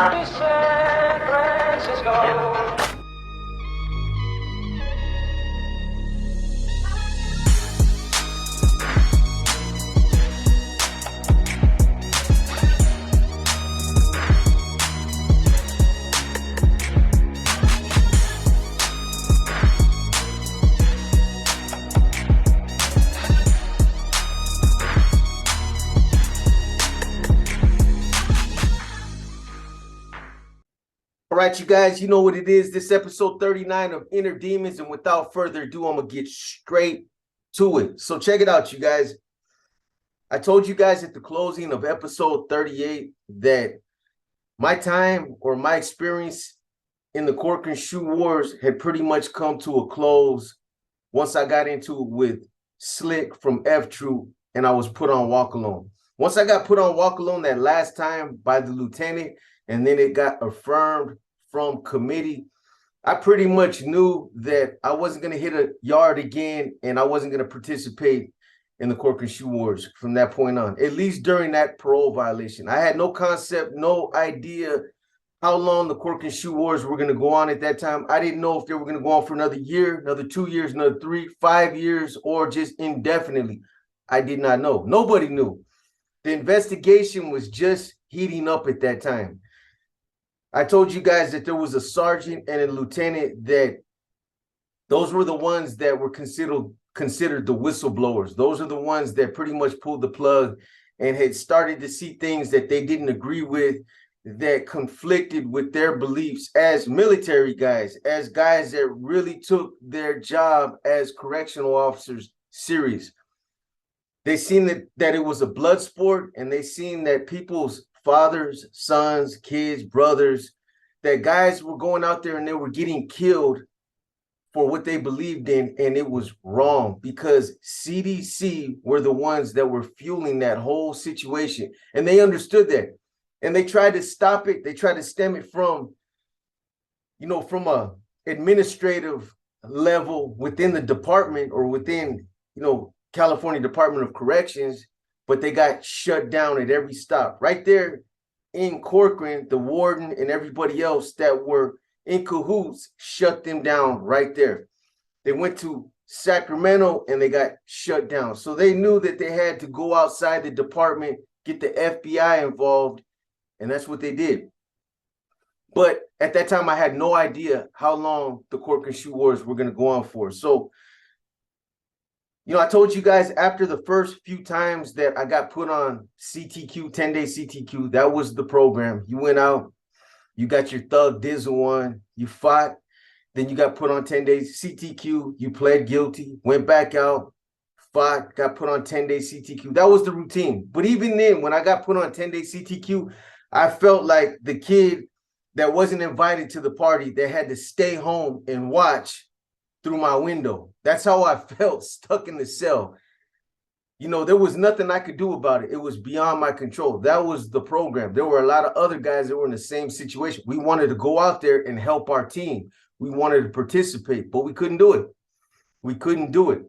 San Francisco. All right, you guys, you know what it is. This episode 39 of Inner Demons, and without further ado, I'm going to get straight to it. So check it out, you guys. I told you guys at the closing of episode 38 that my time or my experience in the Corcoran SHU wars had pretty much come to a close once I got into it with Slick from F Troop and I was put on walk alone. Once I got put on walk alone that last time by the lieutenant, and then it got affirmed from committee, I pretty much knew that I wasn't going to hit a yard again, and I wasn't going to participate in the Corcoran SHU wars from that point on, at least during that parole violation. I had no concept, no idea how long the Corcoran SHU wars were going to go on at that time. I didn't know if they were going to go on for another year, another 2 years, another 3, 5 years, or just indefinitely. I did not know. Nobody knew. The investigation was just heating up at that time. I told you guys that there was a sergeant and a lieutenant, that those were the ones that were considered the whistleblowers. Those are the ones that pretty much pulled the plug and had started to see things that they didn't agree with, that conflicted with their beliefs as military guys, as guys that really took their job as correctional officers serious. They seen that it was a blood sport, and they seen that people's fathers, sons, kids, brothers, that guys were going out there and they were getting killed for what they believed in, and it was wrong because CDC were the ones that were fueling that whole situation, and they understood that, and they tried to stop it. They tried to stem it from, from a administrative level within the department or within, California Department of Corrections, but they got shut down at every stop. Right there in Corcoran, the warden and everybody else that were in cahoots shut them down right there. They went to Sacramento and they got shut down. So they knew that they had to go outside the department, get the FBI involved, and that's what they did. But at that time, I had no idea how long the Corcoran SHU wars were going to go on for. So I told you guys after the first few times that I got put on CTQ, 10-day CTQ, that was the program. You went out, you got your thug dizzle on, you fought, then you got put on 10 days CTQ, you pled guilty, went back out, fought, got put on 10-day CTQ. That was the routine. But even then, when I got put on 10-day CTQ, I felt like the kid that wasn't invited to the party that had to stay home and watch through my window. That's how I felt, stuck in the cell. There was nothing I could do about it. It was beyond my control. That was the program. There were a lot of other guys that were in the same situation. We wanted to go out there and help our team. We wanted to participate, but we couldn't do it. We couldn't do it.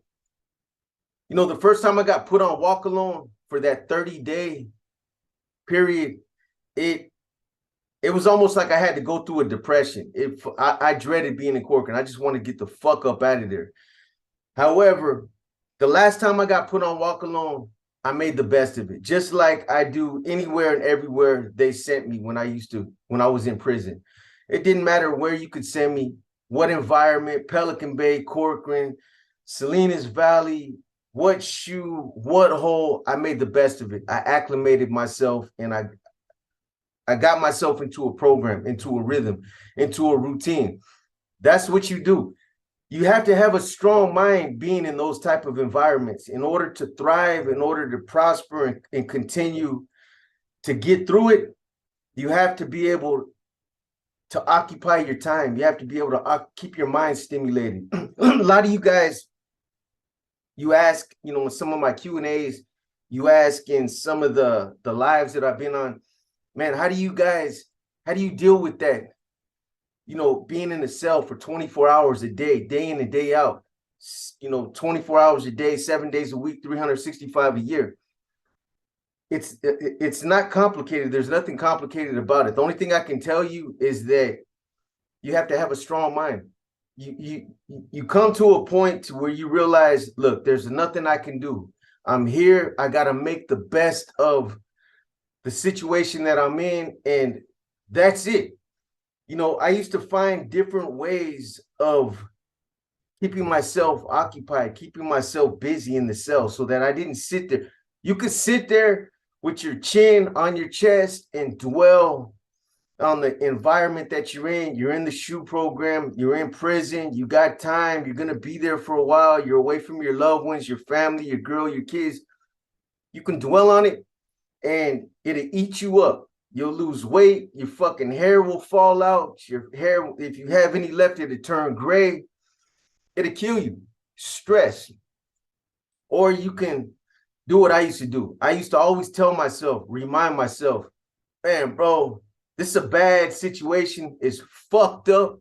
The first time I got put on walk alone for that 30-day period, it was almost like I had to go through a depression. I dreaded being in Corcoran. I just wanted to get the fuck up out of there. However, the last time I got put on walk alone, I made the best of it, just like I do anywhere and everywhere they sent me when I was in prison. It didn't matter where you could send me, what environment, Pelican Bay, Corcoran, Salinas Valley, what SHU, what hole, I made the best of it. I acclimated myself, and I got myself into a program, into a rhythm, into a routine. That's what you do. You have to have a strong mind being in those type of environments in order to thrive, in order to prosper and continue to get through it. You have to be able to occupy your time. You have to be able to keep your mind stimulated. A lot of you guys, you ask, in some of my Q&As, you ask in some of the lives that I've been on, man, how do you deal with that? Being in the cell for 24 hours a day, day in and day out, 24 hours a day, 7 days a week, 365 a year. it's not complicated. There's nothing complicated about it. The only thing I can tell you is that you have to have a strong mind. You come to a point where you realize, look, there's nothing I can do. I'm here. I got to make the best of the situation that I'm in, and that's it. You know, I used to find different ways of keeping myself occupied, keeping myself busy in the cell so that I didn't sit there. You could sit there with your chin on your chest and dwell on the environment that you're in. You're in the SHU program, you're in prison, you got time, you're going to be there for a while, you're away from your loved ones, your family, your girl, your kids. You can dwell on it and it'll eat you up. You'll lose weight, your fucking hair will fall out, your hair, if you have any left, it'll turn gray. It'll kill you. Stress. Or you can do what I used to do. I used to always tell myself, remind myself, man, bro, this is a bad situation. It's fucked up,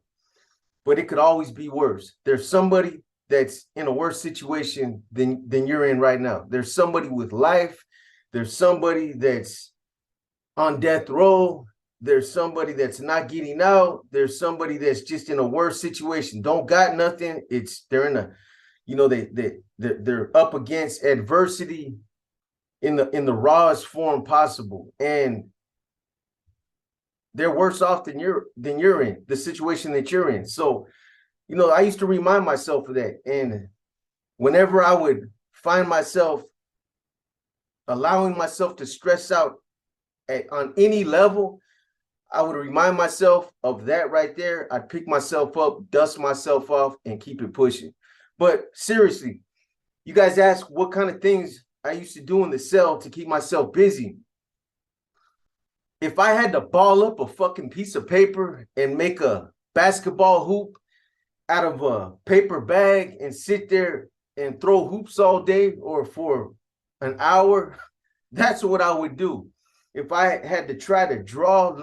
but it could always be worse. There's somebody that's in a worse situation than you're in right now. There's somebody with life. There's somebody that's on death row. There's somebody that's not getting out. There's somebody that's just in a worse situation. Don't got nothing. They're in a, you know, they're up against adversity in the rawest form possible, and they're worse off than you're in the situation that you're in. So, you know, I used to remind myself of that, and whenever I would find myself allowing myself to stress out on any level, I would remind myself of that right there. I'd pick myself up, dust myself off, and keep it pushing. But seriously, you guys ask what kind of things I used to do in the cell to keep myself busy. If I had to ball up a fucking piece of paper and make a basketball hoop out of a paper bag and sit there and throw hoops all day or for an hour, that's what I would do. If I had to try to draw,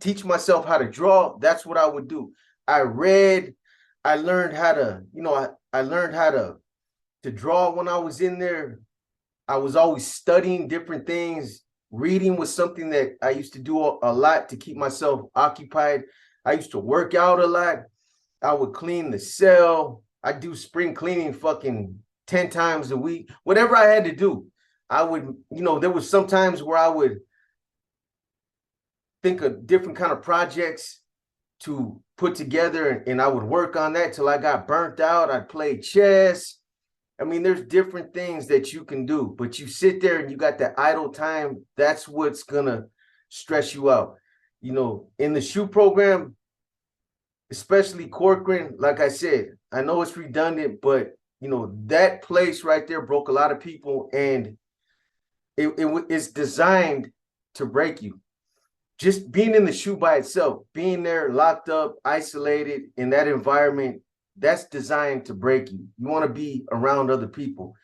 teach myself how to draw, that's what I would do. I read, I learned how to, you know, I learned how to draw when I was in there. I was always studying different things. Reading was something that I used to do a lot to keep myself occupied. I used to work out a lot. I would clean the cell. I do spring cleaning fucking 10 times a week. Whatever I had to do, I would, you know, there was some times where I would think of different kind of projects to put together, and I would work on that till I got burnt out. I'd play chess. I mean, there's different things that you can do, but you sit there and you got that idle time. That's what's gonna stress you out. You know, in the SHU program, especially Corcoran, like I said, I know it's redundant, but you know, that place right there broke a lot of people, and it's designed to break you. Just being in the SHU by itself, being there locked up, isolated in that environment, that's designed to break you. You want to be around other people.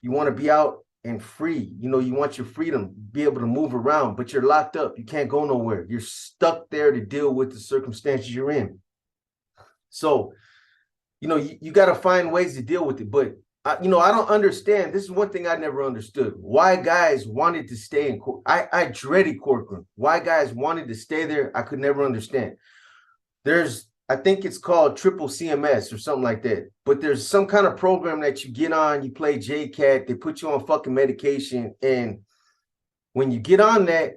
You want to be out and free. You know, you want your freedom, be able to move around, but you're locked up. You can't go nowhere. You're stuck there to deal with the circumstances you're in. So, you know, you got to find ways to deal with it. But, you know, I don't understand. This is one thing I never understood. Why guys wanted to stay in Corcoran. I dreaded Corcoran. Why guys wanted to stay there, I could never understand. I think it's called triple CMS or something like that. But there's some kind of program that you get on, you play JCAT, they put you on fucking medication. And when you get on that,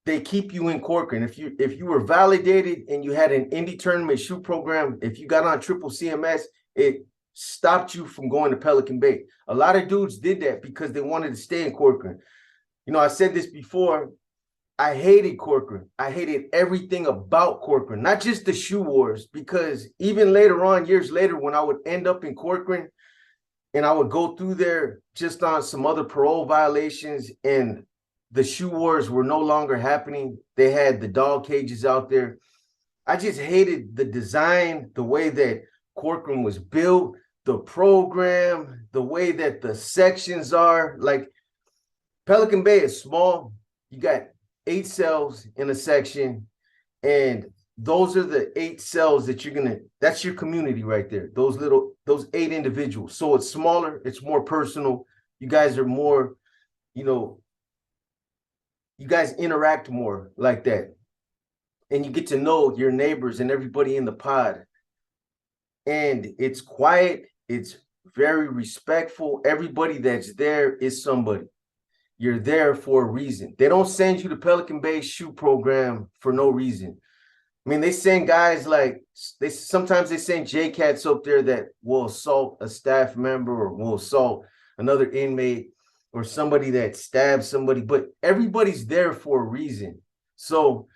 they keep you in Corcoran. If you were validated and you had an indie tournament SHU program, if you got on triple CMS, it stopped you from going to Pelican Bay. A lot of dudes did that because they wanted to stay in Corcoran. You know, I said this before, I hated Corcoran. I hated everything about Corcoran, not just the SHU wars, because even later on, years later, when I would end up in Corcoran and I would go through there just on some other parole violations and the SHU wars were no longer happening, they had the dog cages out there. I just hated the design, the way that Corcoran was built, the program, the way that the sections are. Like Pelican Bay is small. You got 8 cells in a section, and those are the 8 cells that that's your community right there. Those 8 individuals. So it's smaller, it's more personal. You guys are more, you know, you guys interact more like that, and you get to know your neighbors and everybody in the pod. And it's quiet, it's very respectful. Everybody that's there is somebody. You're there for a reason. They don't send you to Pelican Bay SHU program for no reason. I mean, they send guys like sometimes they send J-Cats up there that will assault a staff member or will assault another inmate or somebody that stabs somebody, but everybody's there for a reason. So,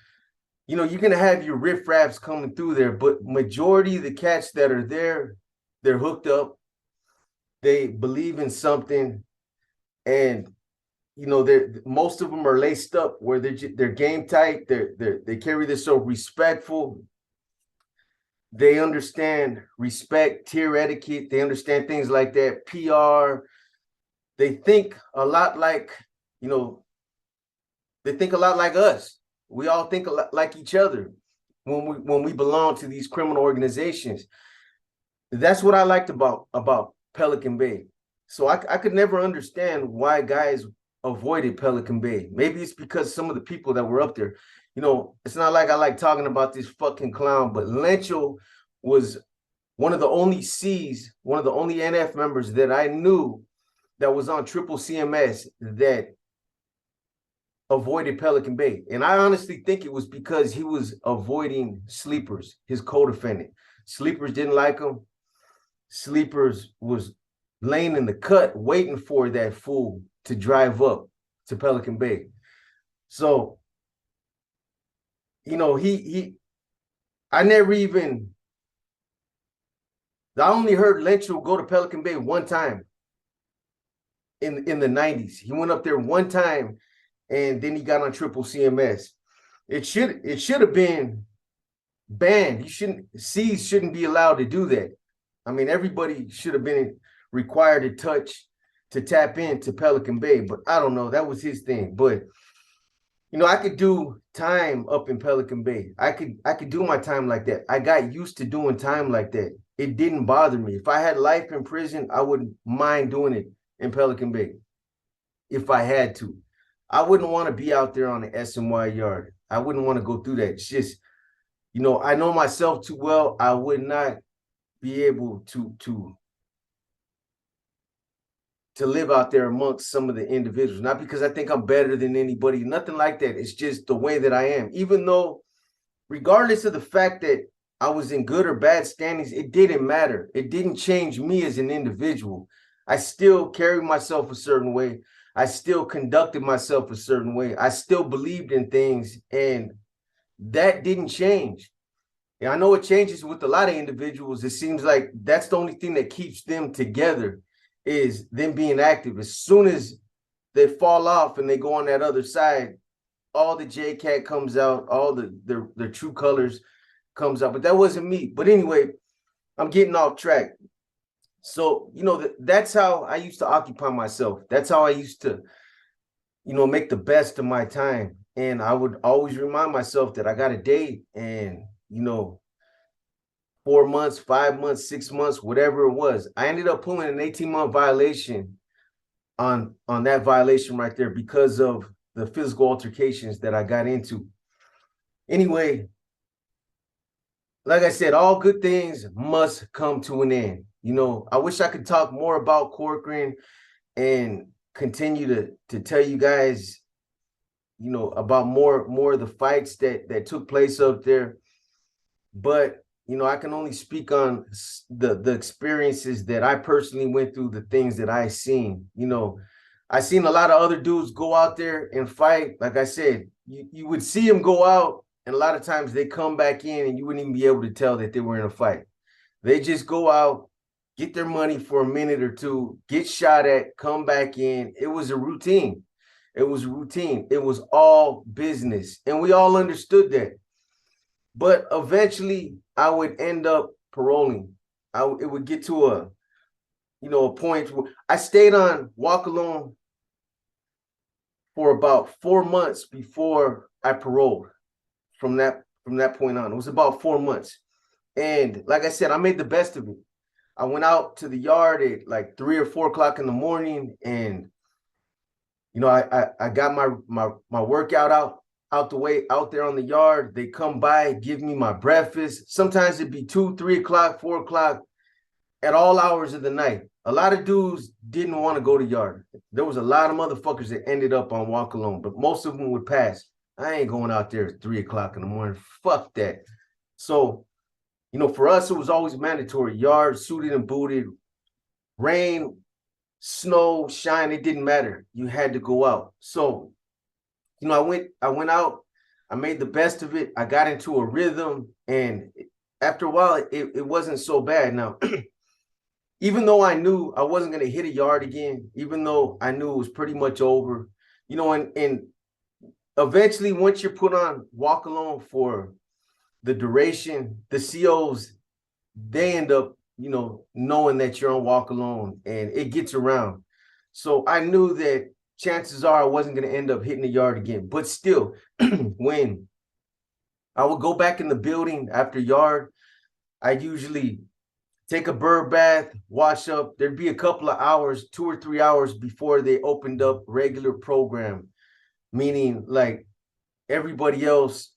you know, you're gonna have your riffraffs coming through there, but majority of the cats that are there, they're hooked up, they believe in something, and you know, they're most of them are laced up where they're game tight, they carry this so respectful. They understand respect, tier etiquette, they understand things like that, PR. They think a lot like, you know, they think a lot like us. We all think a lot like each other when we belong to these criminal organizations. That's what I liked about Pelican Bay. So I could never understand why guys avoided Pelican Bay. Maybe it's because some of the people that were up there, you know, it's not like I like talking about this fucking clown, but Lencho was one of the only C's, one of the only NF members that I knew that was on triple CMS that avoided Pelican Bay. And I honestly think it was because he was avoiding Sleepers, his co-defendant. Sleepers didn't like him. Sleepers was laying in the cut waiting for that fool to drive up to Pelican Bay. So, you know, I never even, I only heard Lencho go to Pelican Bay one time in the 90s. He went up there one time and then he got on triple CMS. It should have been banned. C's shouldn't be allowed to do that. I mean, everybody should have been required to tap into Pelican Bay, but I don't know. That was his thing. But you know, I could do time up in Pelican Bay. I could do my time like that. I got used to doing time like that. It didn't bother me. If I had life in prison, I wouldn't mind doing it in Pelican Bay if I had to. I wouldn't want to be out there on the SNY yard. I wouldn't want to go through that. It's just, you know, I know myself too well. I would not be able to live out there amongst some of the individuals, not because I think I'm better than anybody, nothing like that. It's just the way that I am. Even though, regardless of the fact that I was in good or bad standings, it didn't matter. It didn't change me as an individual. I still carried myself a certain way. I still conducted myself a certain way. I still believed in things, and that didn't change. And I know it changes with a lot of individuals. It seems like that's the only thing that keeps them together is them being active. As soon as they fall off and they go on that other side, all the J-Cat comes out, all their true colors comes out. But that wasn't me. But anyway, I'm getting off track. So, you know, that's how I used to occupy myself. That's how I used to, you know, make the best of my time. And I would always remind myself that I got a date and, you know, 4 months, 5 months, 6 months, whatever it was. I ended up pulling an 18-month violation on that violation right there because of the physical altercations that I got into. Anyway, like I said, all good things must come to an end. You know, I wish I could talk more about Corcoran and continue to tell you guys, you know, about more of the fights that took place up there. But you know, I can only speak on the experiences that I personally went through, the things that I seen. You know, I seen a lot of other dudes go out there and fight. Like I said, you would see them go out, and a lot of times they come back in, and you wouldn't even be able to tell that they were in a fight. They just go out, get their money for a minute or two, get shot at, come back in. It was a routine. It was routine. It was all business, and we all understood that. But eventually, I would end up paroling. It would get to a point where I stayed on walk alone for about 4 months before I paroled. From that point on, it was about 4 months, and like I said, I made the best of it. I went out to the yard at like 3 or 4 o'clock in the morning, and You know, I got my workout out the way, out there on the yard. They come by, give me my breakfast. Sometimes it'd be 2, 3 o'clock, 4 o'clock at all hours of the night. A lot of dudes didn't want to go to yard. There was a lot of motherfuckers that ended up on walk alone, but most of them would pass. I ain't going out there at 3 o'clock in the morning. Fuck that. So, you know, for us, it was always mandatory. Yard, suited and booted, rain, snow, shine, it didn't matter. You had to go out. So, you know, I went out, I made the best of it. I got into a rhythm, and after a while, it wasn't so bad. Now, even though I knew I wasn't going to hit a yard again, even though I knew it was pretty much over, you know, and eventually once you're put on walk alone for the duration, the COs, they end up, you know, knowing that you're on walk alone, and it gets around. So I knew that chances are I wasn't going to end up hitting the yard again. But still, when I would go back in the building after yard, I usually take a bird bath, wash up. There'd be a couple of hours, 2 or 3 hours before they opened up regular program, meaning like everybody else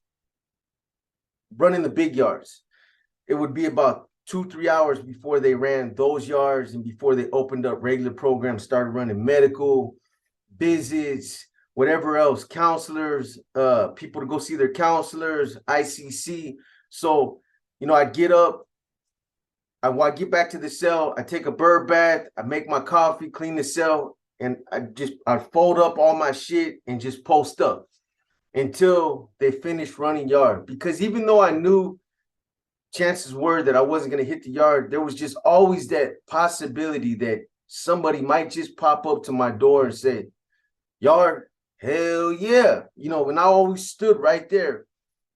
running the big yards. It would be about 2, 3 hours before they ran those yards and before they opened up regular programs, started running medical visits, whatever else, counselors, people to go see their counselors, ICC. So, you know, I'd get up, I get back to the cell, I take a bird bath, I make my coffee, clean the cell, and I fold up all my shit and just post up until they finish running yard. Because even though I knew chances were that I wasn't going to hit the yard, there was just always that possibility that somebody might just pop up to my door and say, yard, hell yeah. You know, and I always stood right there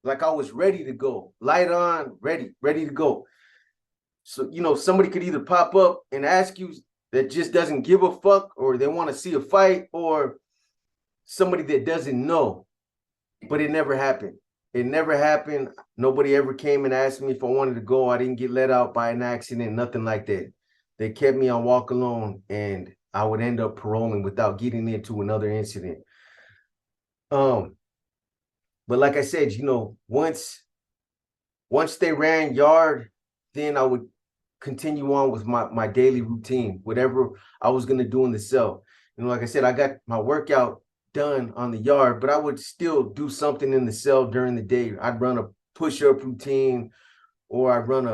like I was ready to go, light on, ready to go. So, you know, somebody could either pop up and ask you that just doesn't give a fuck, or they want to see a fight, or somebody that doesn't know. But it never happened. It never happened. Nobody ever came and asked me if I wanted to go. I didn't get let out by an accident, nothing like that. They kept me on walk alone, and I would end up paroling without getting into another incident. But like I said, you know, once they ran yard, then I would continue on with my daily routine, whatever I was going to do in the cell. You know, like I said, I got my workout done on the yard, but I would still do something in the cell during the day. I'd run a push-up routine, or I'd run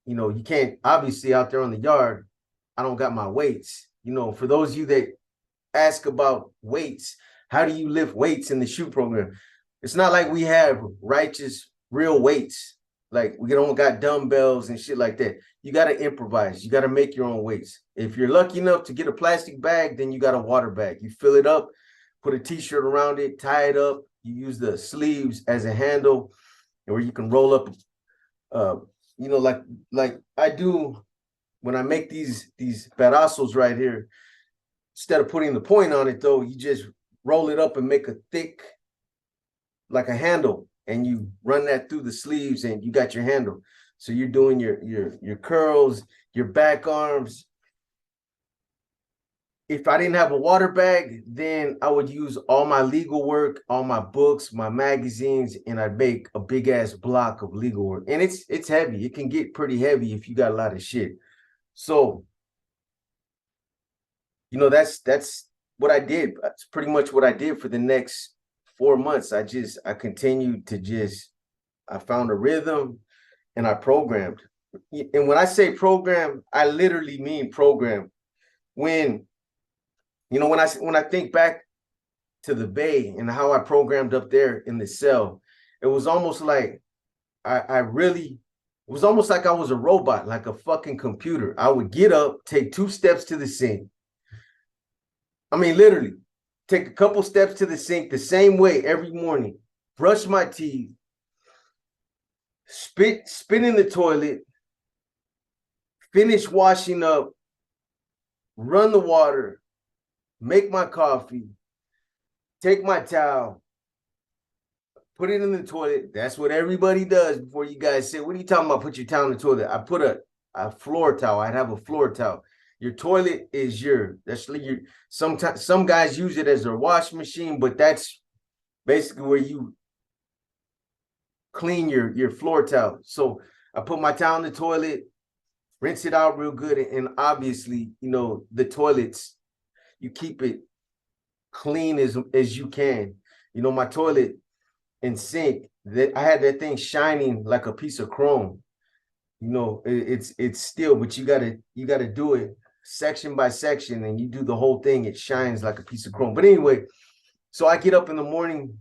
you know, you can't, obviously out there on the yard, I don't got my weights. You know, for those of you that ask about weights, how do you lift weights in the SHU program? It's not like we have righteous, real weights. Like we don't got dumbbells and shit like that. You got to improvise. You got to make your own weights. If you're lucky enough to get a plastic bag, then you got a water bag. You fill it up, put a t-shirt around it, tie it up. You use the sleeves as a handle, or you can roll up, you know, like I do when I make these pedazos right here. Instead of putting the point on it, though, you just roll it up and make a thick, like a handle, and you run that through the sleeves, and you got your handle. So you're doing your curls, your back arms. If I didn't have a water bag, then I would use all my legal work, all my books, my magazines, and I'd make a big ass block of legal work. And it's heavy. It can get pretty heavy if you got a lot of shit. So, you know, that's what I did. That's pretty much what I did for the next 4 months. I continued to I found a rhythm, and I programmed. And when I say program, I literally mean program. When, you know, when I think back to the Bay and how I programmed up there in the cell, it was almost like it was almost like I was a robot, like a fucking computer. I would get up, take 2 steps to the sink. I mean, literally, take a couple steps to the sink the same way every morning, brush my teeth, spit in the toilet, finish washing up, run the water, make my coffee, take my towel, put it in the toilet. That's what everybody does before you guys say, what are you talking about? Put your towel in the toilet. I put a floor towel. I'd have a floor towel. Your toilet is sometimes some guys use it as their wash machine, but that's basically where you clean your floor towel. So I put my towel in the toilet, rinse it out real good, and obviously, the toilets, you keep it clean as you can. My toilet and sink, that I had that thing shining like a piece of chrome. It's still, but you gotta do it section by section, and you do the whole thing, it shines like a piece of chrome. But anyway, so I get up in the morning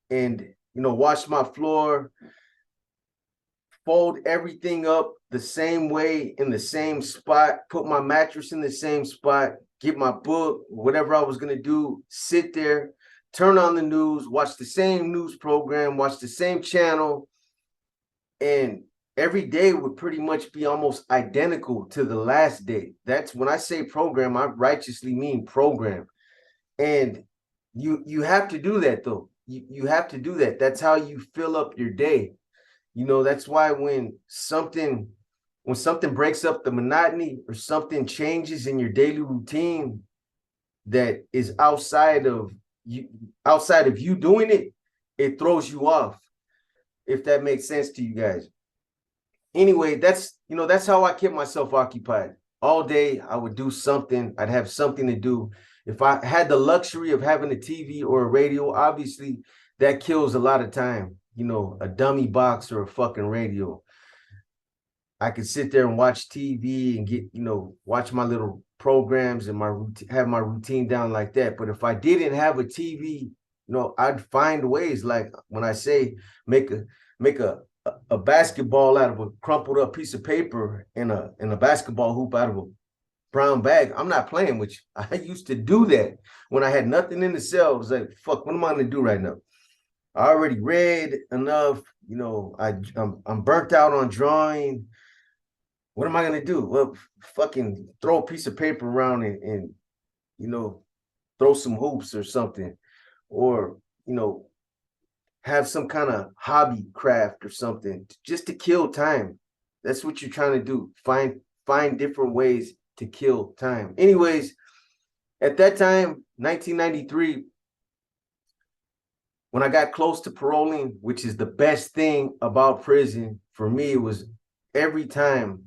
and wash my floor, fold everything up the same way in the same spot, put my mattress in the same spot, get my book, whatever I was gonna do, sit there, turn on the news, watch the same news program, watch the same channel, and every day would pretty much be almost identical to the last day. That's when I say program, I righteously mean program. And you have to do that though. You have to do that. That's how you fill up your day. That's why when something breaks up the monotony or something changes in your daily routine that is outside of you doing it, it throws you off, if that makes sense to you guys. Anyway, that's how I kept myself occupied. All day I would do something. I'd have something to do. If I had the luxury of having a TV or a radio, obviously that kills a lot of time. A dummy box or a fucking radio. I could sit there and watch TV and watch my little programs and have my routine down like that. But if I didn't have a TV, I'd find ways, like when I say make a basketball out of a crumpled up piece of paper and a basketball hoop out of a brown bag. I'm not playing with you. I used to do that when I had nothing in the cell. I was like, fuck, what am I gonna do right now? I already read enough, I'm burnt out on drawing. What am I gonna do? Well, fucking throw a piece of paper around and throw some hoops or something, or have some kind of hobby craft or something just to kill time. That's what you're trying to do. Find different ways to kill time. Anyways, at that time, 1993, when I got close to paroling, which is the best thing about prison for me, it was every time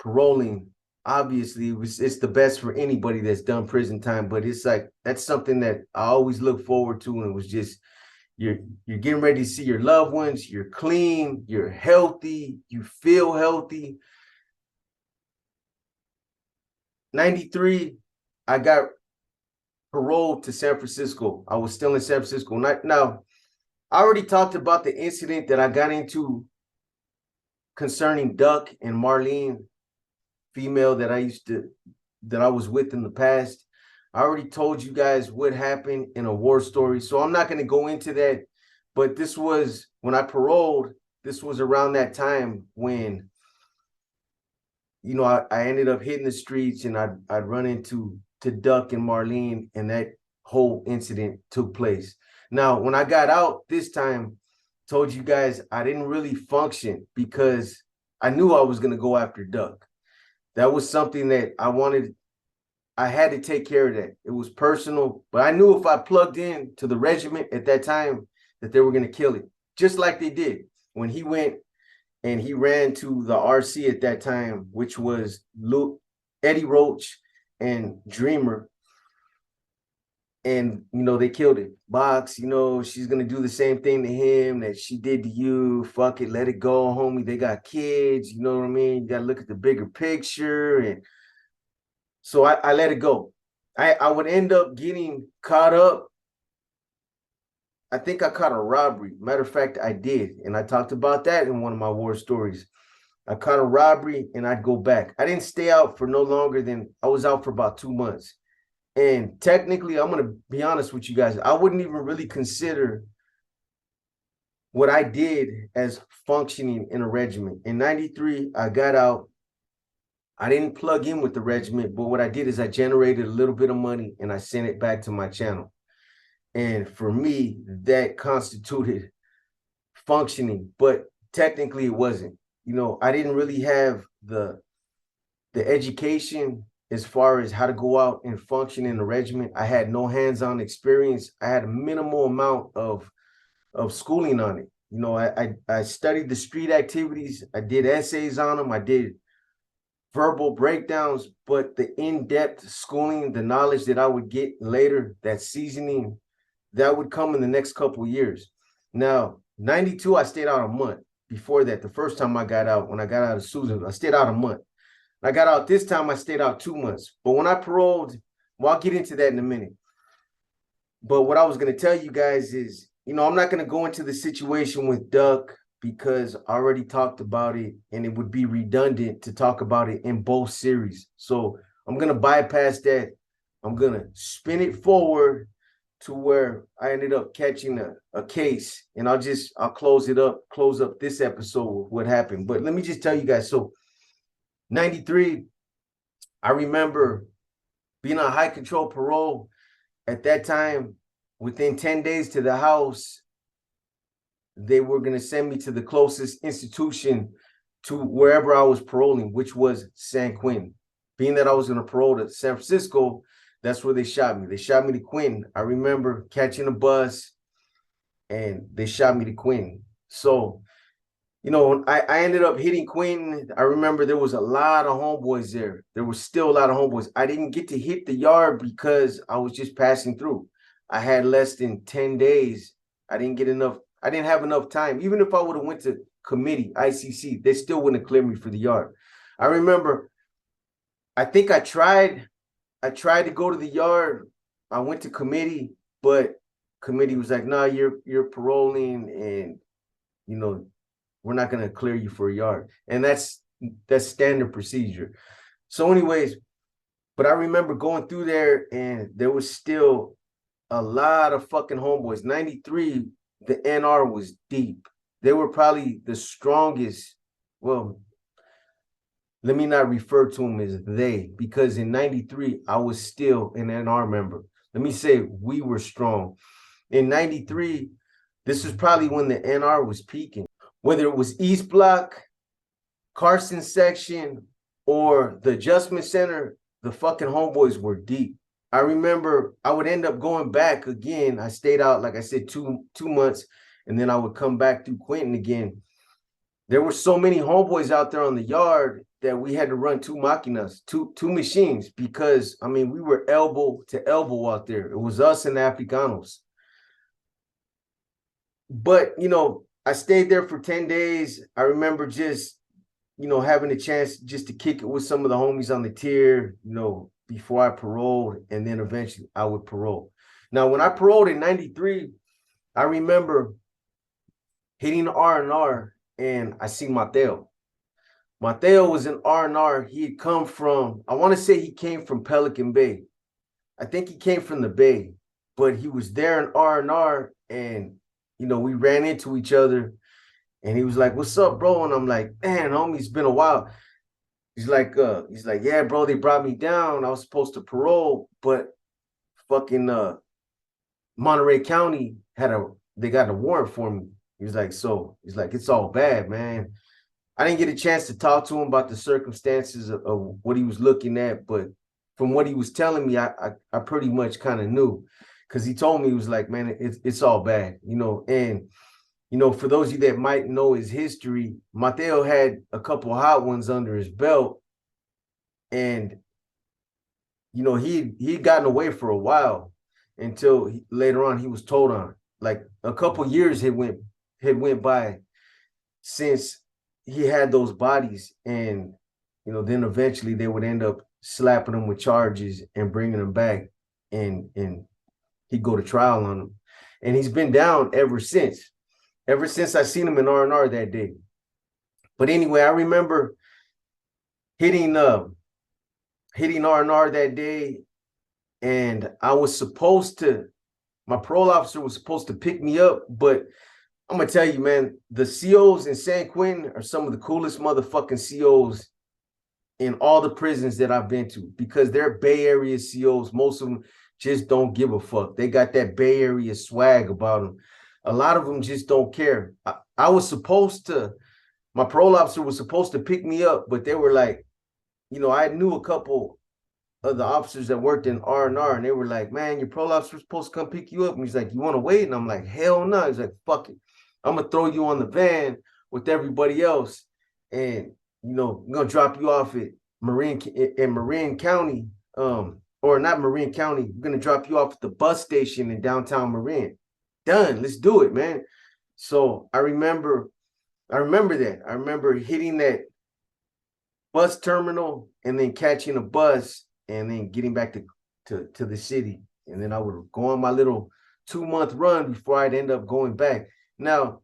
paroling. Obviously, it's the best for anybody that's done prison time, but it's like that's something that I always look forward to, and it was just you're getting ready to see your loved ones, you're clean, you're healthy, you feel healthy. 93, I got paroled to San Francisco. I was still in San Francisco. Now, I already talked about the incident that I got into concerning Duck and Marlene, female that I was with in the past. I already told you guys what happened in a war story, so I'm not going to go into that. But this was when I paroled. This was around that time when, I ended up hitting the streets, and I'd run into Duck and Marlene, and that whole incident took place. Now, when I got out this time, told you guys I didn't really function because I knew I was going to go after Duck. That was something that I had to take care of that. It was personal, but I knew if I plugged in to the regiment at that time that they were going to kill it, just like they did when he went and he ran to the RC at that time, which was Eddie Roach and Dreamer. And, they killed it. Box, she's going to do the same thing to him that she did to you. Fuck it, let it go, homie. They got kids, you know what I mean? You got to look at the bigger picture. And so I let it go. I would end up getting caught up. I think I caught a robbery. Matter of fact, I did. And I talked about that in one of my war stories. I caught a robbery and I'd go back. I didn't stay out for no longer than, I was out for about 2 months. And technically, I'm going to be honest with you guys, I wouldn't even really consider what I did as functioning in a regiment. In 93, I got out. I didn't plug in with the regiment, but what I did is I generated a little bit of money and I sent it back to my channel. And for me, that constituted functioning, but technically it wasn't. I didn't really have the education as far as how to go out and function in the regiment. I had no hands-on experience. I had a minimal amount of schooling on it. You know, I studied the street activities. I did essays on them. I did verbal breakdowns, but the in-depth schooling, the knowledge that I would get later, that seasoning, that would come in the next couple of years. Now, 92, I stayed out a month. Before that, the first time I got out, when I got out of Susan, I stayed out a month. I got out this time, I stayed out 2 months. But when I paroled, well, I'll get into that in a minute. But what I was going to tell you guys is, you know, I'm not going to go into the situation with Duck because I already talked about it and it would be redundant to talk about it in both series. So I'm going to bypass that. I'm going to spin it forward to where I ended up catching a case, and I'll close up this episode with what happened. But let me just tell you guys, so 93, I remember being on high control parole at that time. Within 10 days to the house, they were going to send me to the closest institution to wherever I was paroling, which was San Quentin. Being that I was going to parole to San Francisco, that's where they shot me. They shot me to Quentin. I remember catching a bus and they shot me to Quentin. So, you know, I ended up hitting Quentin. I remember there was a lot of homeboys there. There was still a lot of homeboys. I didn't get to hit the yard because I was just passing through. I had less than 10 days. I didn't have enough time. Even if I would have went to committee, ICC, they still wouldn't have cleared me for the yard. I remember, I think I tried to go to the yard. I went to committee, but committee was like, "No, you're paroling, and you know, we're not gonna clear you for a yard." And that's standard procedure. So, anyways, but I remember going through there, and there was still a lot of fucking homeboys. 93, the NR was deep. They were probably the strongest. Well, let me not refer to them as they, because in 93, I was still an NR member. Let me say we were strong. In 93, this was probably when the NR was peaking. Whether it was East Block, Carson section, or the Adjustment Center, the fucking homeboys were deep. I remember I would end up going back again. I stayed out, like I said, two months, and then I would come back through Quentin again. There were so many homeboys out there on the yard that we had to run two machinas, two machines, because, I mean, we were elbow to elbow out there. It was us and the Africanos. But, you know, I stayed there for 10 days. I remember just, you know, having a chance just to kick it with some of the homies on the tier, you know, before I paroled, and then eventually I would parole. Now, when I paroled in 93, I remember hitting the R&R, and I see Mateo. Mateo was an R&R. He had come from, I want to say he came from Pelican Bay. I think he came from the Bay, but he was there in R&R, and, you know, we ran into each other, and he was like, "What's up, bro?" And I'm like, "Man, homie, it's been a while." He's like, "Yeah, bro, they brought me down. I was supposed to parole, but fucking Monterey County they got a warrant for me." He's like, "It's all bad, man." I didn't get a chance to talk to him about the circumstances of what he was looking at, but from what he was telling me, I pretty much kind of knew, because he told me, he was like, "Man, it's all bad," you know. And you know, for those of you that might know his history, Mateo had a couple hot ones under his belt, and you know, he'd gotten away for a while until later on he was told on. Like a couple years had went by since he had those bodies, and you know, then eventually they would end up slapping him with charges and bringing him back, and he'd go to trial on him, and he's been down ever since. Ever since I seen him in R&R that day. But anyway, I remember hitting R&R that day, and my parole officer was supposed to pick me up, but I'm gonna tell you, man, the COs in San Quentin are some of the coolest motherfucking COs in all the prisons that I've been to, because they're Bay Area COs. Most of them just don't give a fuck. They got that Bay Area swag about them. A lot of them just don't care. My parole officer was supposed to pick me up, but they were like, you know, I knew a couple of the officers that worked in R&R, and they were like, man, your parole officer's supposed to come pick you up. And he's like, you want to wait? And I'm like, hell no. He's like, fuck it. I'm going to throw you on the van with everybody else. And, you know, I'm going to drop you off at Marin County, or not Marin County. We're going to drop you off at the bus station in downtown Marin. Done. Let's do it, man. So I remember that. I remember hitting that bus terminal and then catching a bus and then getting back to the city. And then I would go on my little 2-month run before I'd end up going back. Now,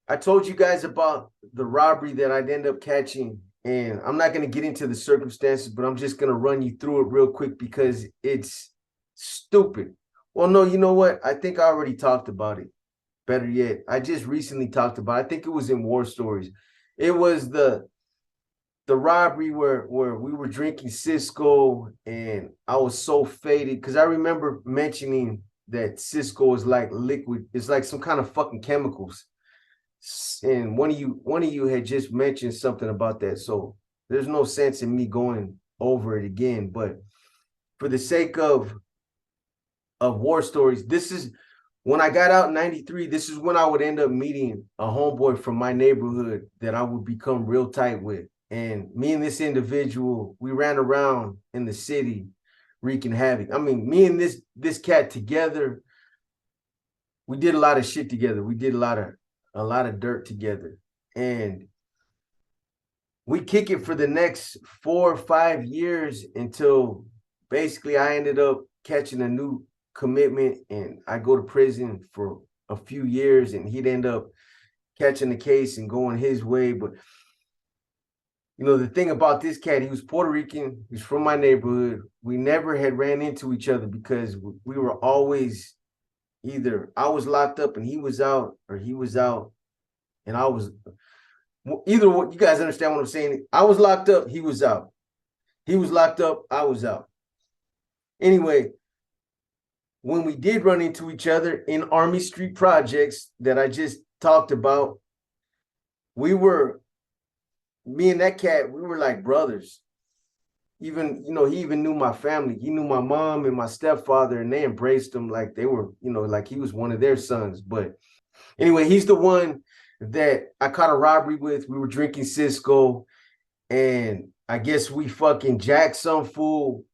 I told you guys about the robbery that I'd end up catching, and I'm not going to get into the circumstances, but I'm just going to run you through it real quick because it's stupid. Well, no, you know what? I think I already talked about it. Better yet, I just recently talked about it. I think it was in War Stories. It was the robbery where we were drinking Cisco, and I was so faded because I remember mentioning that Cisco is like liquid. It's like some kind of fucking chemicals. And one of you had just mentioned something about that. So there's no sense in me going over it again. But for the sake of War Stories, this is when I got out in 93, this is when I would end up meeting a homeboy from my neighborhood that I would become real tight with. And me and this individual, we ran around in the city wreaking havoc. I mean, me and this cat together, we did a lot of shit together. We did a lot of dirt together. And we kick it for the next 4 or 5 years until basically I ended up catching a new commitment, and I go to prison for a few years, and he'd end up catching the case and going his way. But you know, the thing about this cat, he was Puerto Rican, he's from my neighborhood. We never had ran into each other because we were always either I was locked up and he was out, or he was out and I was either. What you guys understand what I'm saying? I was locked up, he was out. He was locked up, I was out. Anyway, when we did run into each other in Army Street projects that I just talked about, me and that cat, we were like brothers. Even, you know, he even knew my family. He knew my mom and my stepfather, and they embraced him like they were, you know, like he was one of their sons. But anyway, he's the one that I caught a robbery with. We were drinking Cisco, and I guess we fucking jacked some fool.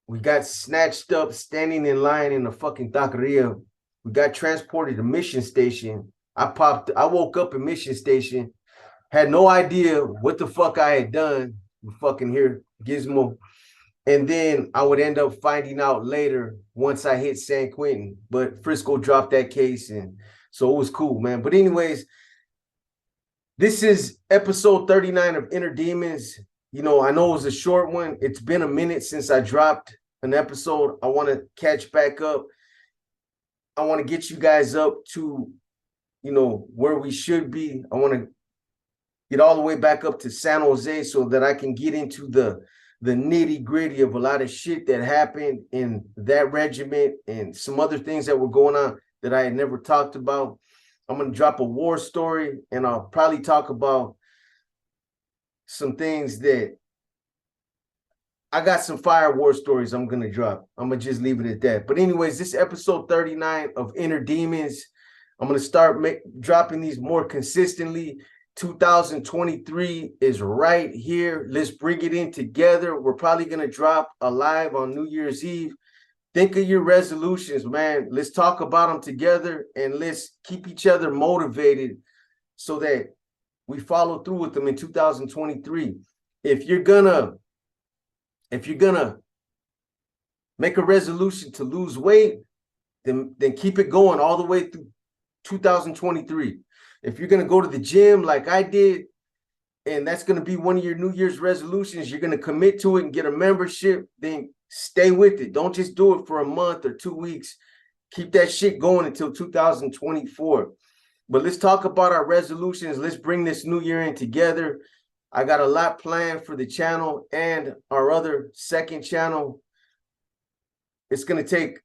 We got snatched up standing in line in the fucking taqueria. We got transported to Mission Station. I woke up at Mission Station, had no idea what the fuck I had done. We fucking hear Gizmo. And then I would end up finding out later once I hit San Quentin. But Frisco dropped that case, and so it was cool, man. But anyways, this is episode 39 of Inner Demons. You know, I know it was a short one. It's been a minute since I dropped an episode. I want to catch back up. I want to get you guys up to, you know, where we should be. I want to get all the way back up to San Jose so that I can get into the nitty gritty of a lot of shit that happened in that regiment and some other things that were going on that I had never talked about. I'm going to drop a war story, and I'll probably talk about some things that I got some fire war stories I'm going to drop. I'm going to just leave it at that. But anyways, this episode 39 of Inner Demons. I'm going to start dropping these more consistently. 2023 is right here. Let's bring it in together. We're probably going to drop a live on New Year's Eve. Think of your resolutions, man. Let's talk about them together, and let's keep each other motivated so that we follow through with them in 2023. If you're gonna make a resolution to lose weight, then keep it going all the way through 2023. If you're gonna go to the gym like I did, and that's gonna be one of your New Year's resolutions, you're gonna commit to it and get a membership, then stay with it. Don't just do it for a month or 2 weeks. Keep that shit going until 2024. But let's talk about our resolutions. Let's bring this new year in together. I got a lot planned for the channel and our other second channel. It's going to take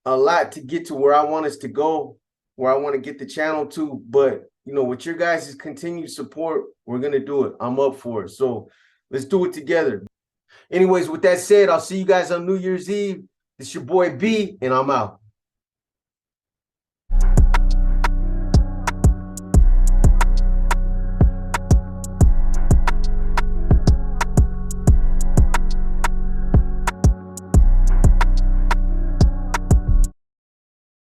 a lot to get to where I want us to go, where I want to get the channel to. But, you know, with your guys' continued support, we're going to do it. I'm up for it. So let's do it together. Anyways, with that said, I'll see you guys on New Year's Eve. It's your boy B, and I'm out.